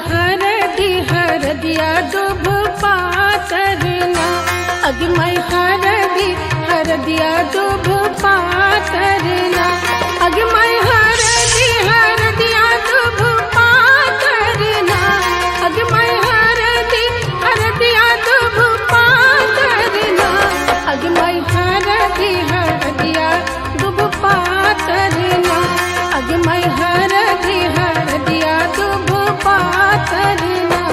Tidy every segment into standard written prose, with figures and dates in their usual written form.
हरदी हरदिया दुभ पातरना, अगमय हरदी हरदिया दुभ पातरना, अगमय हरदी हरदिया दुभ पातरना, अगमय हरदी हरदिया दुभ पातरना, अगमय हरदी हरदिया दुभ पातरना, अगमय हरदी हरदिया दुभ पातरना।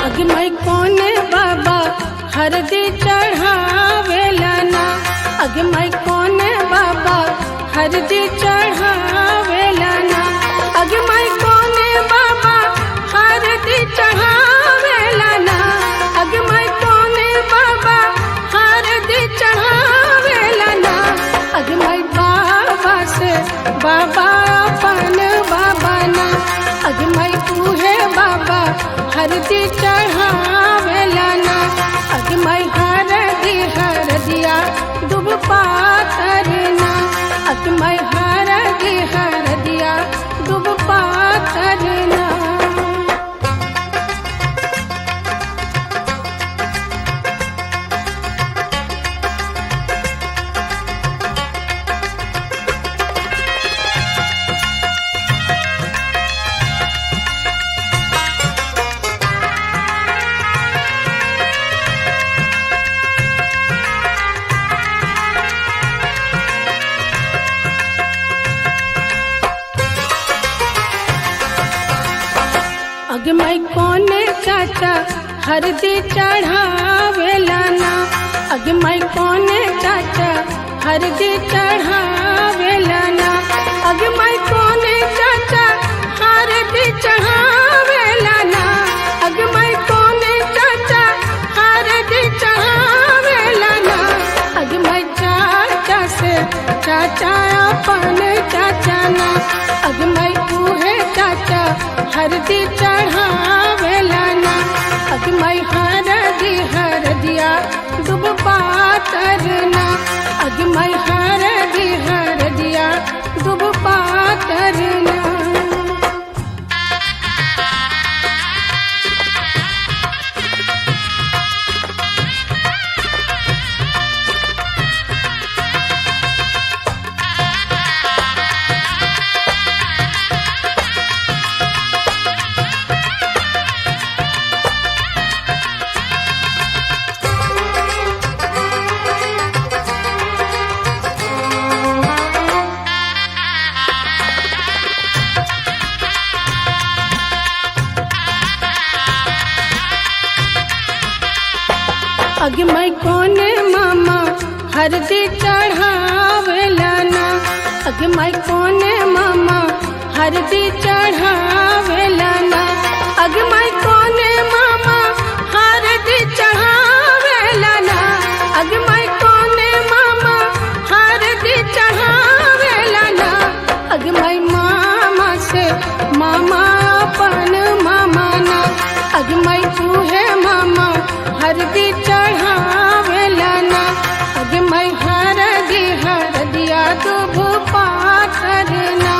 अगमय कोने बाबा हरदी चढ़ावेला ना, अगमय कोने बाबा हरदी चढ़ावेला ना, अगमय कोने बाबा हरदी चढ़ावेला ना, अगमय कोने बाबा हरदी चढ़ावेला ना, अगमय बाबा से बाबा अपन बाबा ना, अगमय तूहे बाबा हरदी चढ़ावेला ना, अगमय हरदी हरदिया दुभ पातरना, अगमय हरदी हरदिया दुभ पातरना। अगमय कोने चाचा हरदी चढ़ावेला ना, अगमय कोने चाचा हरदी चढ़ावेला ना, अगमय कोने चाचा हरदी चढ़ावेला ना, अगमय कोने चाचा हरदी चढ़ावेला ना, अगमय चाचा से चाचा अपन चाचा ना, अगमय तूहे चाचा हरदी चढ़ावेला ना, अगमय हरदी हरदिया दुभ पातरना, अगमय हरदी हरदिया दुभ पातरना। अगमय कोने मामा हरदी चढ़ावेला ना, अगमय कोने मामा हरदी चढ़ावेला ना, अगमय कोने मामा हरदी चढ़ावेला ना, अगमय कोने मामा हरदी चढ़ावेला ना, अगमय मामा से मामा अपन मामा ना, अगमय तूहे मामा हरदी चढ़ावेला ना, अगमय हरदी हरदिया दुभ पातरना,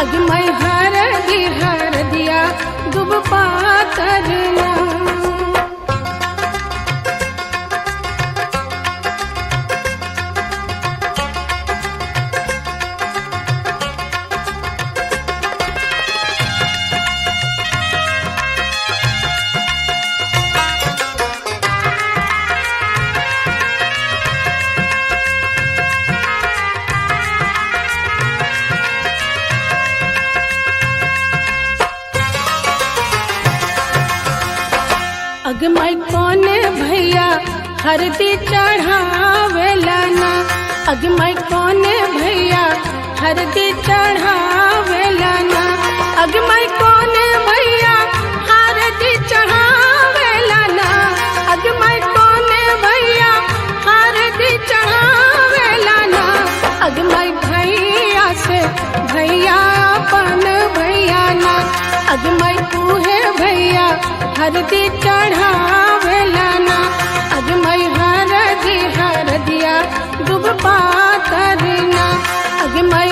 अगमय हरदी हरदिया दुभ पातरना। अगमय कोने भैया हरदी चढ़ावेला ना, अग मैं कौने भैया हरदी चढ़ावेला ना, अग मैं कौने भैया हरदी चढ़ावेला ना, अग मैं कौने भैया हरदी चढ़ावेला ना, अग मैं भैया से भैया अपन भैया ना, अग मैं तूहे भैया हरदी चढ़ावेला ना, अग मैं हरदिया दुब पातरना, अग मैं